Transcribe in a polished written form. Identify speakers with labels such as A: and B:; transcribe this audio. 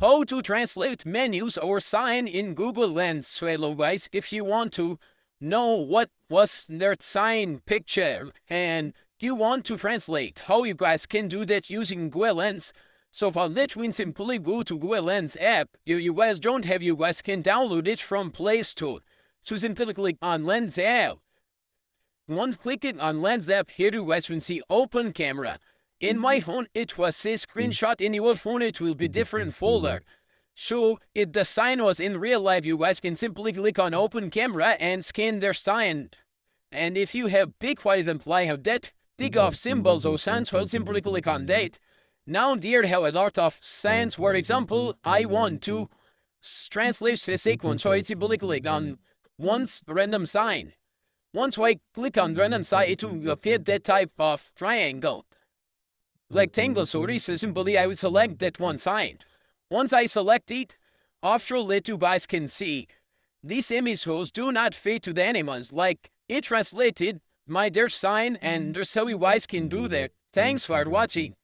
A: how to translate menus or sign in Google Lens. So hello guys, if you want to know what was their sign picture and you want to translate, how you guys can do that using Google Lens. So for that, we simply go to Google Lens app. You guys don't have, you guys can download it from Play Store. So simply click on Lens app. Once clicking on Lens app, here you guys can see open camera. In my phone, it was a screenshot. In your phone, it will be different folder. So if the sign was in real life, you guys can simply click on open camera and scan their sign. And if you have big files imply have that, take off symbols or signs, well, simply click on that. Now there have a lot of signs. For example, I want to translate the sequence, so I simply click on once random sign. Once I click on random sign, it will appear that type of triangle. Rectangle, sorry, so simply I will select that one sign. Once I select it, after that you guys can see these images do not fit to the animals, like it translated my their sign, and there's how you guys can do that. Thanks for watching.